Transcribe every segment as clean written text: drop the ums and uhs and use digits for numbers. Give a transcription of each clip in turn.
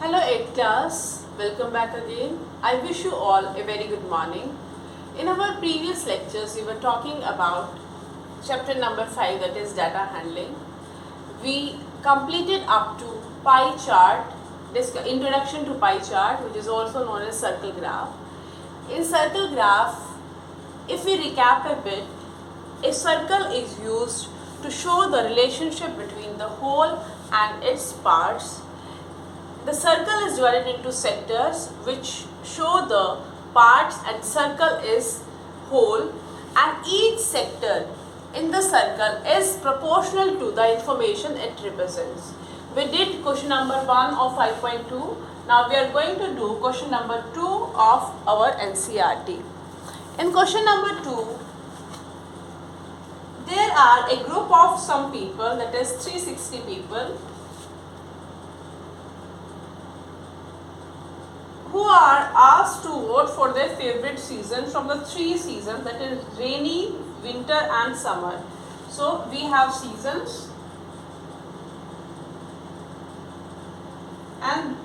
Hello 8th class, welcome back again. I wish you all a very good morning. In our previous lectures we were talking about chapter number 5, that is data handling. We completed up to pie chart, introduction to pie chart, which is also known as circle graph. In circle graph, if we recap a bit, a circle is used to show the relationship between the whole and its parts. The circle is divided into sectors which show the parts and circle is whole, and each sector in the circle is proportional to the information it represents. We did question number 1 of 5.2. Now we are going to do question number 2 of our NCERT. In question number 2, there are a group of some people, that is 360 people, who are asked to vote for their favorite season from the 3 seasons, that is rainy, winter and summer. So we have seasons and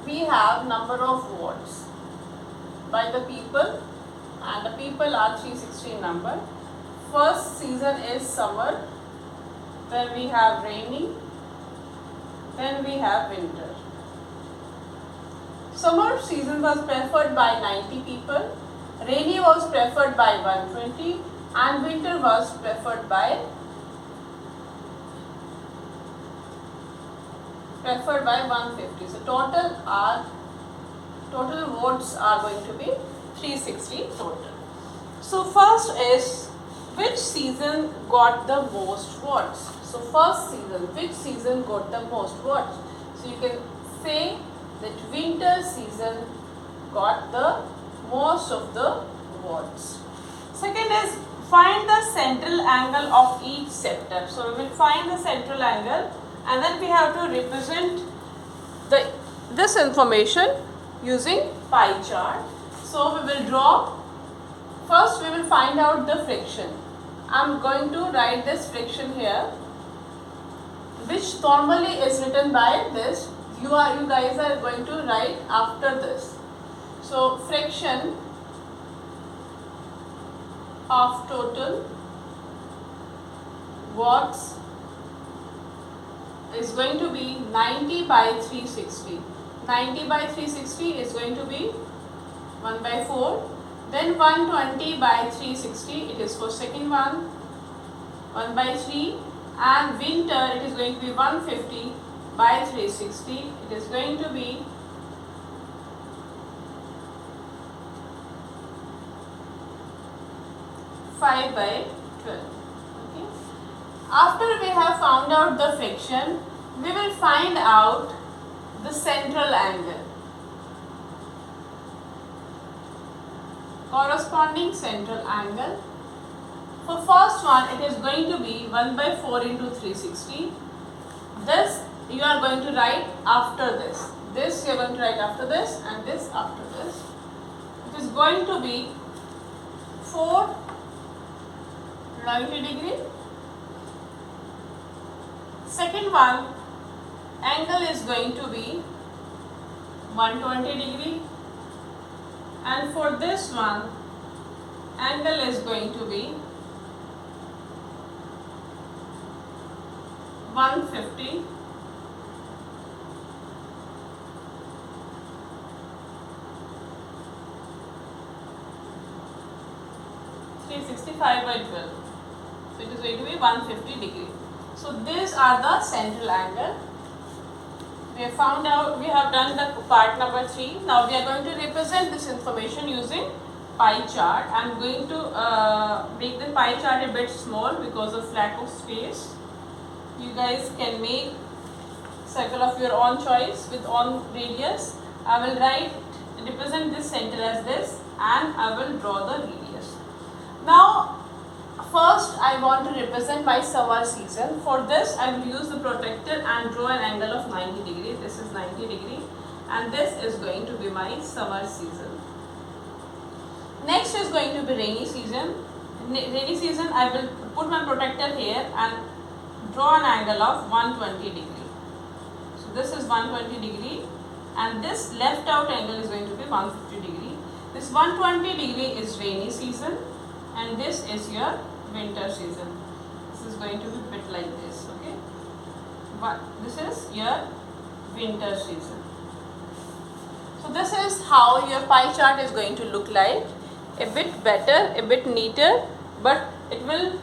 we have number of votes by the people, and the people are 360 in number. First season is summer, then we have rainy, then we have winter. Summer season was preferred by 90 people, rainy was preferred by 120 and winter was preferred by 150. So total votes are going to be 360 total. So first is, which season got the most votes? So first season, which season got the most votes? So you can say that winter season got the most of the votes. Second is, find the central angle of each sector. So we will find the central angle and then we have to represent this information using pie chart. So we will draw, first we will find out the friction. I am going to write this friction here, which normally is written by this. You guys are going to write after this. So friction of total watts is going to be 90 by 360. 90 by 360 is going to be 1 by 4. Then 120 by 360, it is for second one, 1 by 3. And winter, it is going to be 150 by 360, it is going to be 5 by 12. Okay. After we have found out the friction, we will find out the central angle. Corresponding central angle. For first one, it is going to be 1 by 4 into 360. This you are going to write after this. This you are going to write after this and this after this. It is going to be 490 degree. Second one, angle is going to be 120 degree. And for this one, angle is going to be 150. By 12. So it is going to be 150 degree. So these are the central angle. We have found out, we have done the part number 3. Now we are going to represent this information using pie chart. I am going to make the pie chart a bit small because of lack of space. You guys can make circle of your own choice with own radius. I will represent this center as this and I will draw the radius. Now first I want to represent my summer season. For this I will use the protractor and draw an angle of 90 degree. This is 90 degree and this is going to be my summer season. Next is going to be rainy season. Rainy season, I will put my protractor here and draw an angle of 120 degree. So this is 120 degree and this left out angle is going to be 150 degree. This 120 degree is rainy season and this is your winter season. This is going to be bit like this, okay. But this is your winter season. So this is how your pie chart is going to look like. A bit better, a bit neater, but it will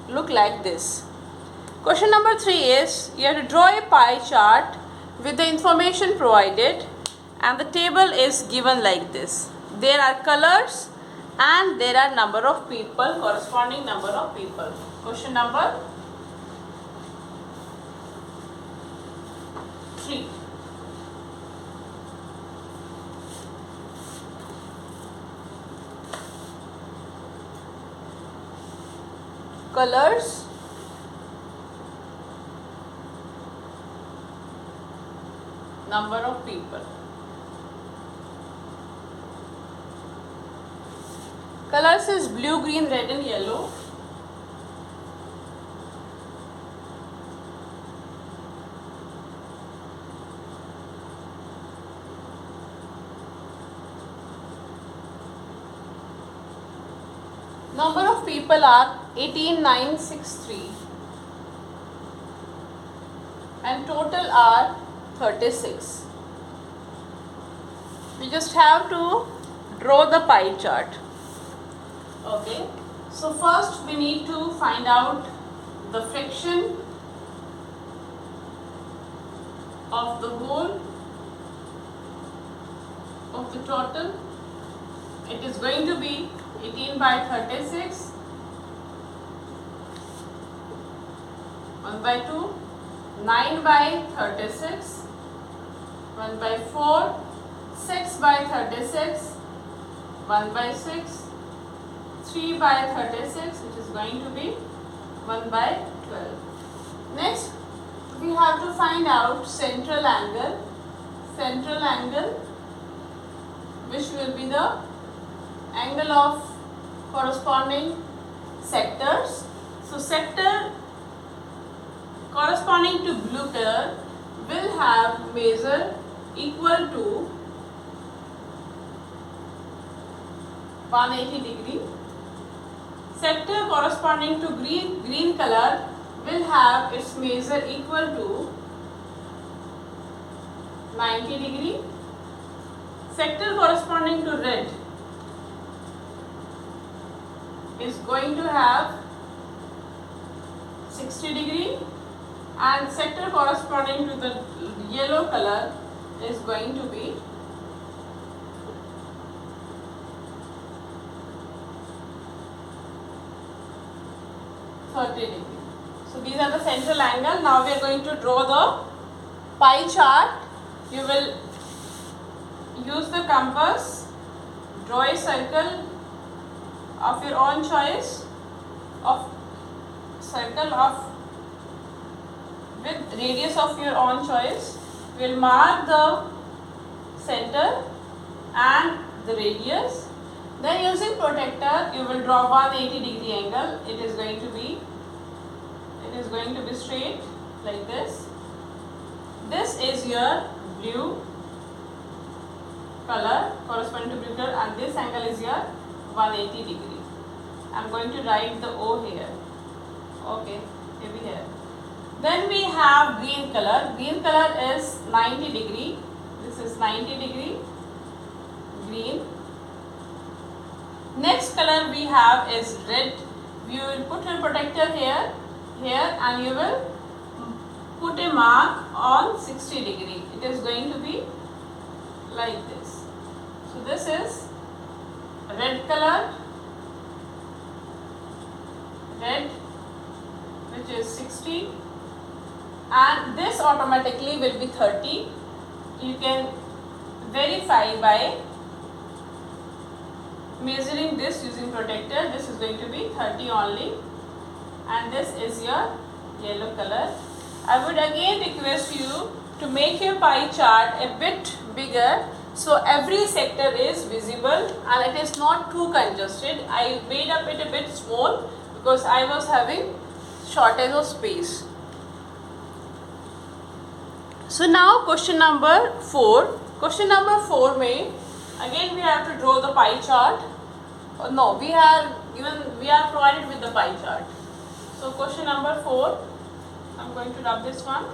look like this. Question number 3 is, you have to draw a pie chart with the information provided and the table is given like this. There are colors and there are number of people, corresponding number of people. Question number 3. Colors, number of people. Colors is blue, green, red and yellow. Number of people are 18,963 and total are 36. We just have to draw the pie chart. Okay, so first we need to find out the fraction of the whole of the total. It is going to be 18 by 36, 1 by 2, 9 by 36, 1 by 4, 6 by 36, 1 by 6, 3 by 36, which is going to be 1 by 12. Next, we have to find out central angle, which will be the angle of corresponding sectors. So sector corresponding to blue color will have measure equal to 180 degree. Sector corresponding to green color will have its measure equal to 90 degree. Sector corresponding to red is going to have 60 degree and sector corresponding to the yellow color is going to be 30 degree. So these are the central angle. Now we are going to draw the pie chart. You will use the compass, draw a circle of your own choice, with radius of your own choice. We will mark the center and the radius. Then using protractor, you will draw 180 degree angle. It is going to be straight like this. This is your blue color, corresponding to blue color, and this angle is your 180 degree. I am going to write the O here. Okay, maybe here. Then we have green color. Green color is 90 degree. This is 90 degree green. Next color we have is red. You will put your protractor here, and you will put a mark on 60 degree. It is going to be like this. So this is red color, red, which is 60, and this automatically will be 30. You can verify by measuring this using protractor. This is going to be 30 only, and this is your yellow color. I would again request you to make your pie chart a bit bigger so every sector is visible and it is not too congested. I made up it a bit small because I was having shortage of space. So now question number 4. Question number 4 में again we have to draw the pie chart. No, we are provided with the pie chart. So question number 4, I'm going to rub this one.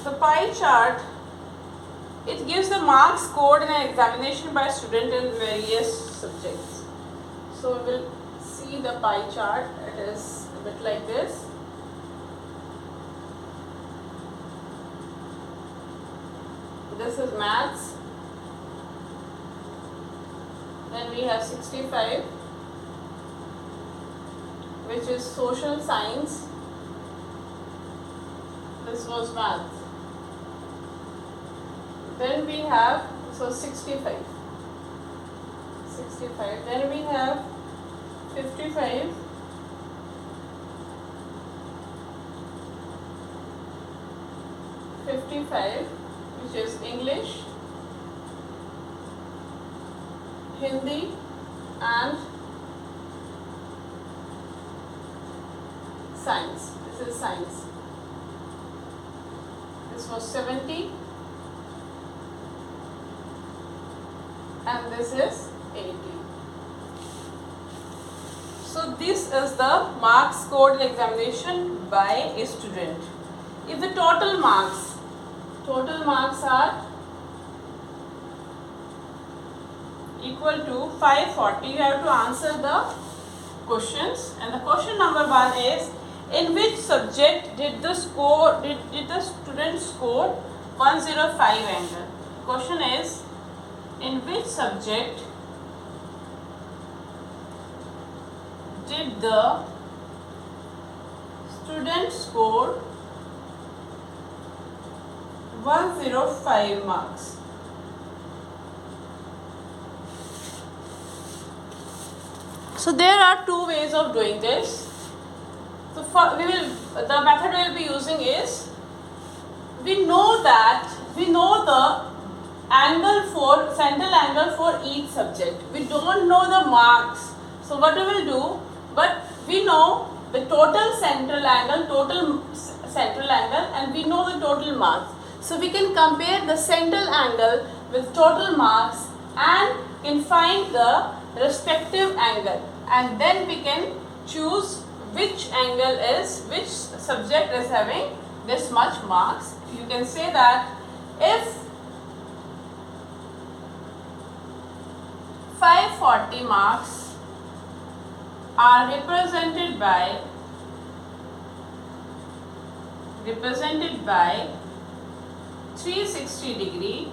The pie chart, it gives the marks scored in an examination by student in various subjects. So we will see the pie chart. It is a bit like this. This is maths. Then we have 65, which is social science. This was maths. Then we have 65. Then we have 55. 55, which is English, Hindi, and science. This is science. This was 70. And this is 80. So this is the marks scored in examination by a student. If the total marks are equal to 540, you have to answer the questions. And the question number 1 is, in which subject did the student score 105 angle? Question is, in which subject did the student score 105 marks? So there are two ways of doing this. So the method we will be using is, we know the central angle for each subject. We don't know the marks. So what we will do, but we know the total central angle, and we know the total marks. So we can compare the central angle with total marks and can find the respective angle, and then we can choose which subject is having this much marks. You can say that if 540 marks are represented by 360 degree,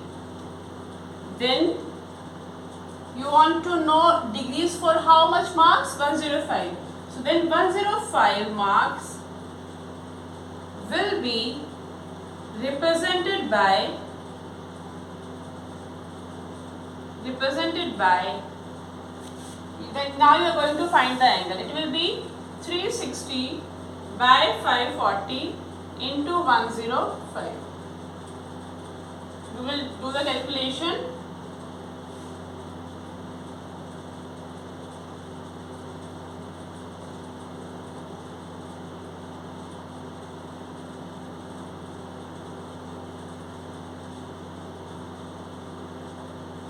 then you want to know degrees for how much marks? 105. So then 105 marks will be represented by then now you are going to find the angle. It will be 360 by 540 into 105. We will do the calculation.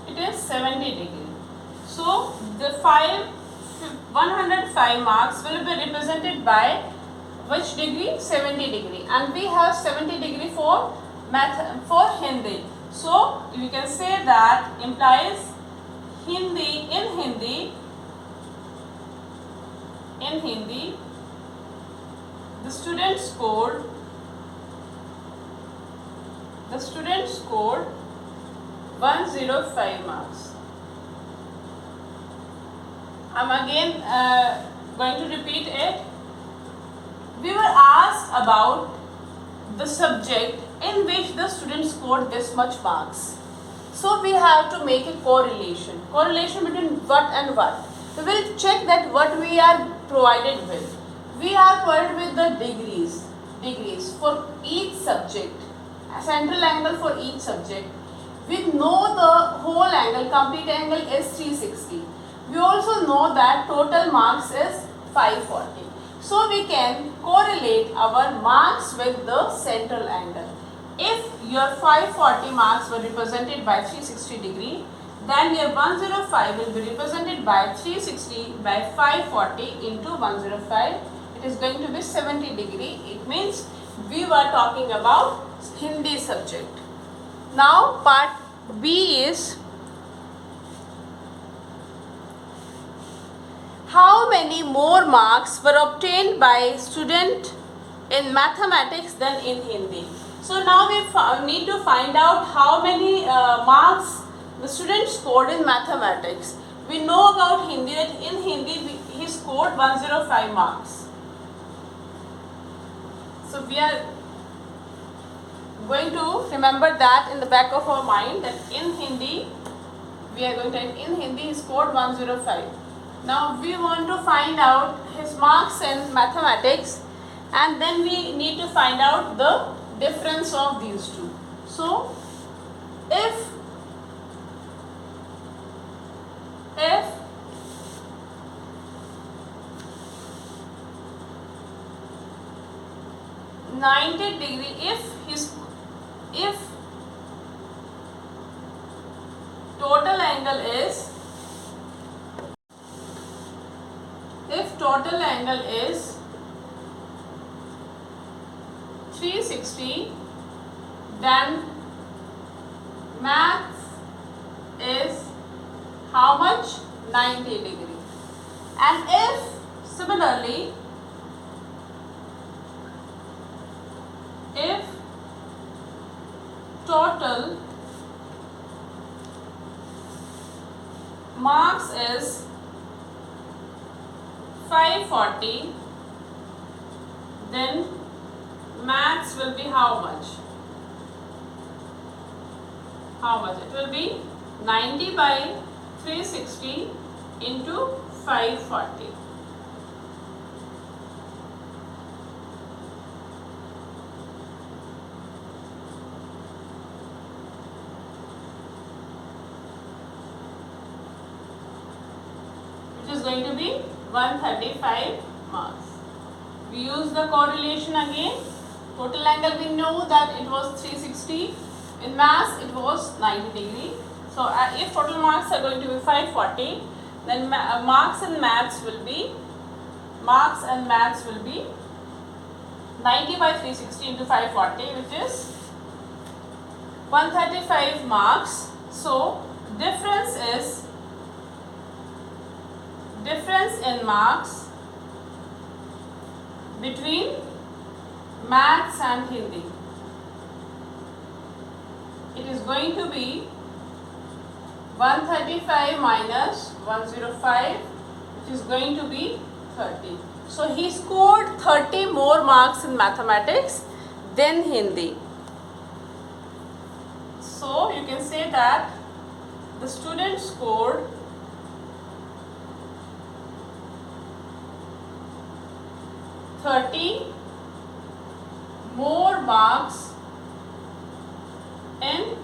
It is 70 degree. So the 105 marks will be represented by which degree? 70 degree, and we have 70 degree for Hindi. So you can say that implies in Hindi the student scored 105 marks. I'm again going to repeat it. We were asked about the subject in which the student scored this much marks. So we have to make a correlation between what and what. We will check that what we are provided with. We are provided with the degrees for each subject, a central angle for each subject. We know the whole angle, complete angle is 360. We also know that total marks is 540. So we can correlate our marks with the central angle. If your 540 marks were represented by 360 degree, then your 105 will be represented by 360 by 540 into 105. It is going to be 70 degree. It means we were talking about Hindi subject. Now part B is how many more marks were obtained by student in mathematics than in Hindi. So now we need to find out how many marks the student scored in mathematics. We know about Hindi that in Hindi he scored 105 marks. So we are going to remember that in the back of our mind that in Hindi we are going to in Hindi he scored 105. Now we want to find out his marks in mathematics, and then we need to find out the difference of these two. So if 90 degree, if total angle is 360, then max is how much? 90 degree. And if similarly, if total marks is 540, then maths will be how much? It will be 90 by 360 into 540. Which is going to be 135 marks. We use the correlation again. Total angle we know that it was 360. In mass it was 90 degree. So if total marks are going to be 540, then marks and maths will be 90 by 360 into 540, which is 135 marks. So difference in marks between maths and Hindi. It is going to be 135 minus 105, which is going to be 30. So he scored 30 more marks in mathematics than Hindi. So you can say that the student scored 30 more marks in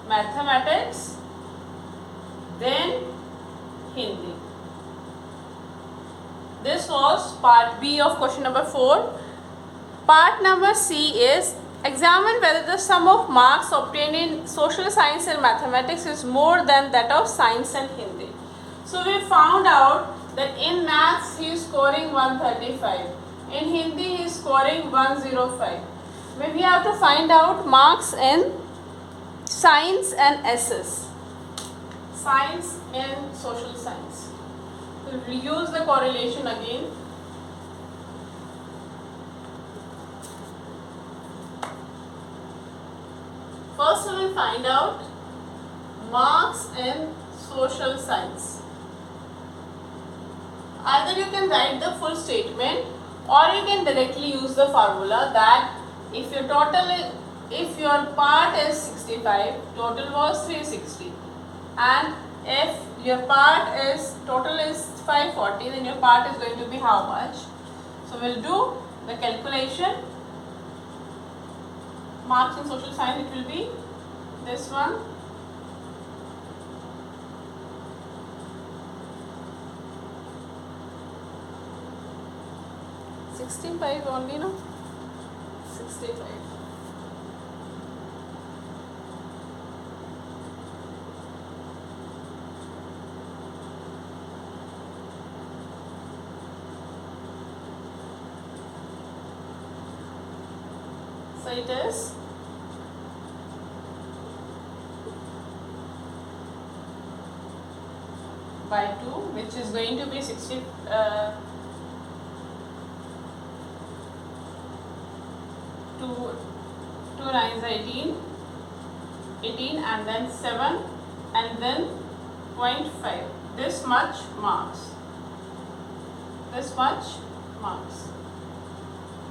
mathematics than Hindi. This was part B of question number 4. Part number C is examine whether the sum of marks obtained in social science and mathematics is more than that of science and Hindi. So we found out that in maths he is scoring 135. In Hindi he is scoring 105. We have to find out marks in science and SS. Science and social science. So we use the correlation again. First we will find out marks in social science. Either you can write the full statement or you can directly use the formula that if your part is 65, total was 360, and if your part is total is 540, then your part is going to be how much? So we'll do the calculation. Marks in social science, it will be this one, $65 only, no? 65. So it is by 2, which is going to be 60. 2 9s 18, and then 7 and then 0.5. This much marks. This much marks.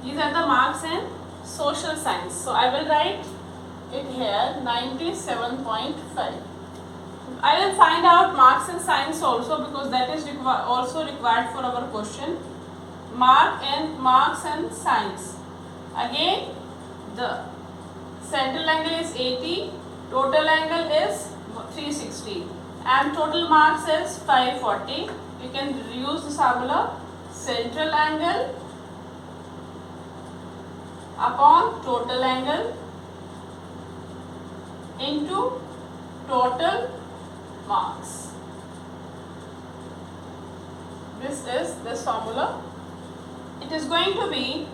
These are the marks in social science. So I will write it here 97.5. I will find out marks in science also, because that is also required for our question. Marks in science. Again, the central angle is 80, total angle is 360, and total marks is 540. You can use this formula: central angle upon total angle into total marks. This is this formula. It is going to be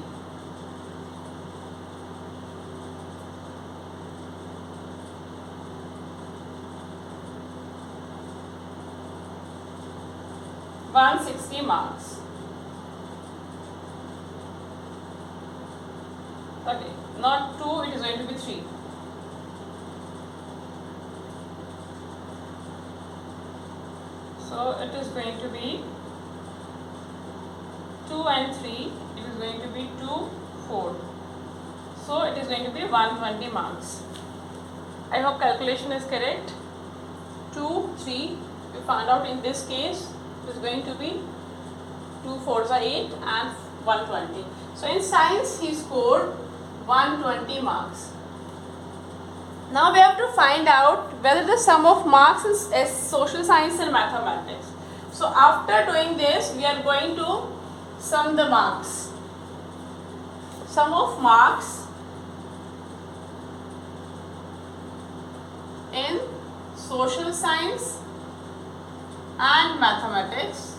160 marks. Okay, not 2, it is going to be 3. So it is going to be 2 and 3, it is going to be 2, 4. So it is going to be 120 marks. I hope calculation is correct. 2, 3, we found out in this case it is going to be 2 4s are 8 and 120. So in science he scored 120 marks. Now we have to find out whether the sum of marks is social science and mathematics. So after doing this, we are going to sum the marks. Sum of marks in social science and mathematics,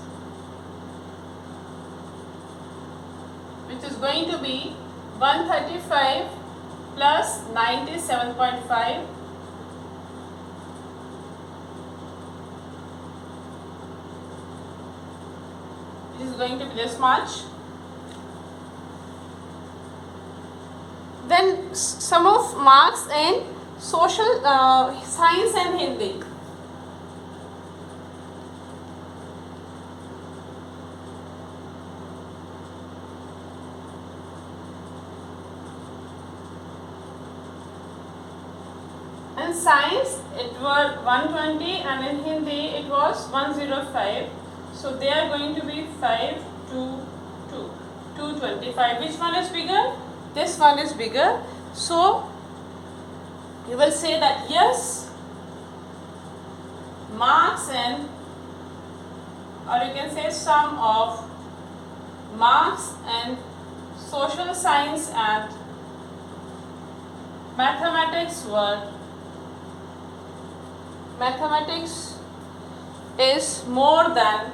which is going to be 135 plus 97.5 is going to be this much. Then sum of marks in social science and Hindi. In science it was 120 and in Hindi it was 105. So they are going to be 5, 2, 2, 225. Which one is bigger? This one is bigger. So you will say that yes, marks in, or you can say sum of marks and social science and mathematics is more than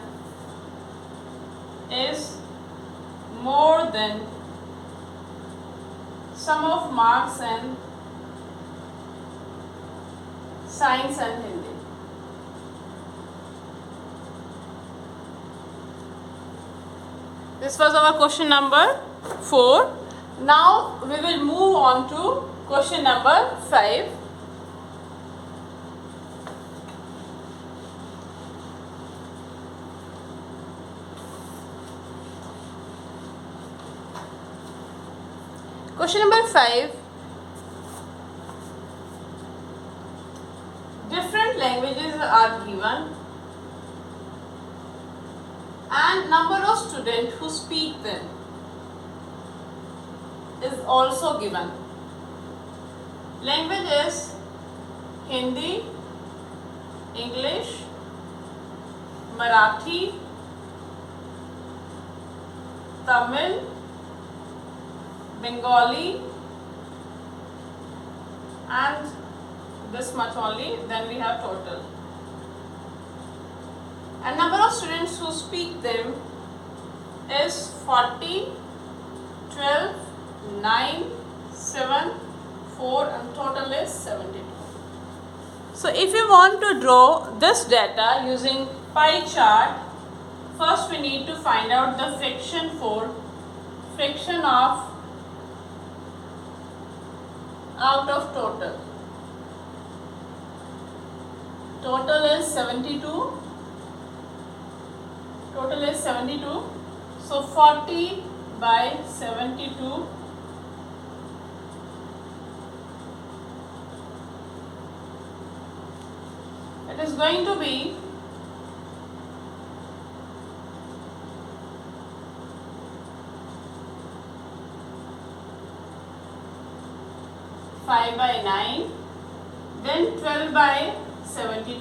sum of marks in science and Hindi. This was our question number 4. Now we will move on to question number 5. Question number 5. Different languages are given and number of students who speak them is also given. Languages Hindi, English, Marathi, Tamil, Bengali, and this much only. Then we have total. And number of students who speak them is 40, 12, 9, 7, 4, and total is 72. So if you want to draw this data using pie chart, first we need to find out the fraction of out of total. Total is 72. Total is 72. So 40 by 72. It is going to be 5 by 9, then 12 by 72,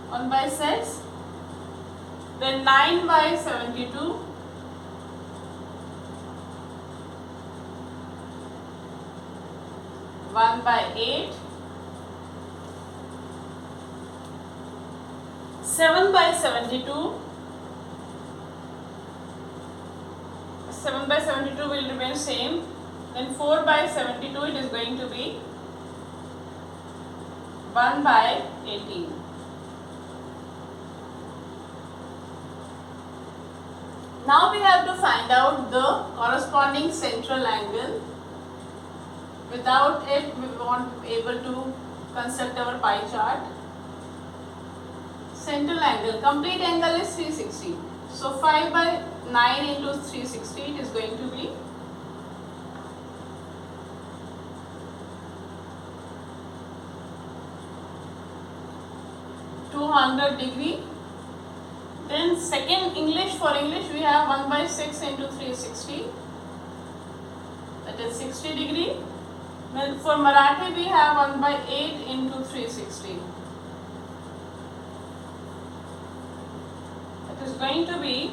1 by 6, then 9 by 72, 1 by 8, 7 by 72, 7 by 72 will remain same, then 4 by 72 it is going to be 1 by 18. Now we have to find out the corresponding central angle. Without it we won't be able to construct our pie chart. Central angle, complete angle is 360. So 5 by 9 into 360 it is going to be 200 degree. Then second English, for English we have 1 by 6 into 360, that is 60 degree. Then for Marathi we have 1 by 8 into 360. It is going to be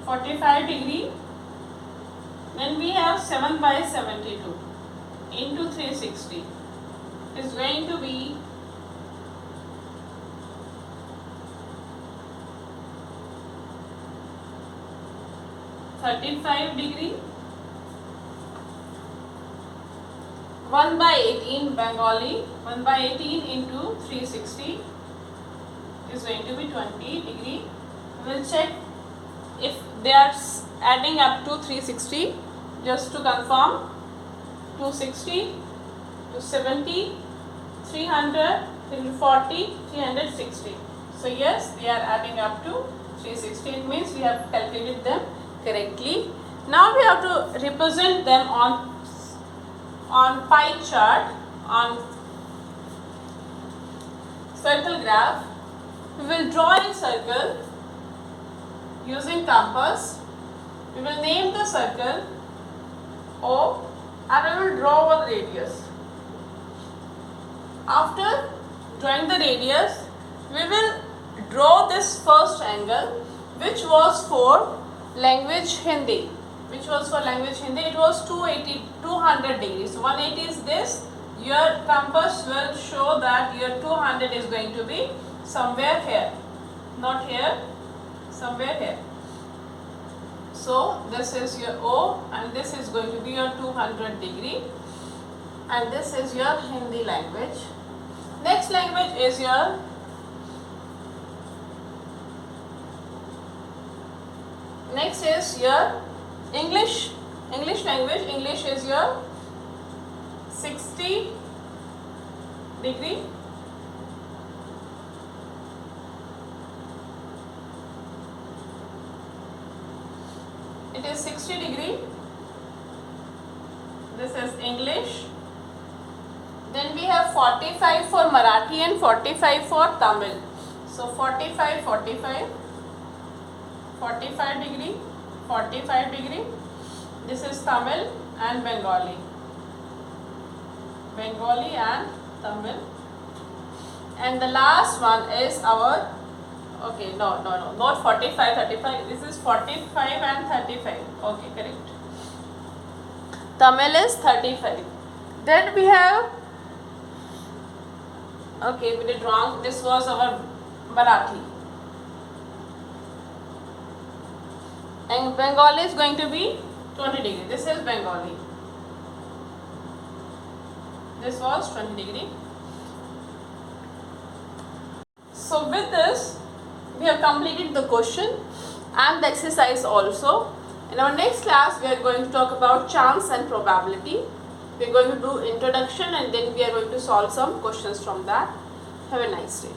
45 degree. Then we have 7 by 72 into 360 is going to be 35 degree. 1 by 18 Bengali, 1 by 18 into 360 is going to be 20 degree. We will check if they are adding up to 360, just to confirm. 260, 270, 300, 340, 360. So yes, they are adding up to 360. It means we have calculated them correctly. Now we have to represent them on pie chart, on circle graph. We will draw a circle using compass. We will name the circle O and we will draw one radius. After drawing the radius, we will draw this first angle which was for language Hindi. It was 200 degrees. 180 is this. Your compass will show that your 200 is going to be somewhere here, not here, somewhere here. So this is your O and this is going to be your 200 degree, and this is your Hindi language. Next language is your English language. English is your 60 degree. It is 60 degree. This is English. Then we have 45 for Marathi and 45 for Tamil. So 45, 45, 45 degree, 45 degree. This is Tamil and Bengali. Bengali and Tamil. And the last one is our, okay, no, not 45, 35. This is 45 and 35. Okay, correct. Tamil is 35. Then we have, okay, we did wrong. This was our Marathi. And Bengali is going to be 20 degree. This is Bengali. This was 20 degree. So with this, we have completed the question and the exercise also. In our next class, we are going to talk about chance and probability. We are going to do introduction and then we are going to solve some questions from that. Have a nice day.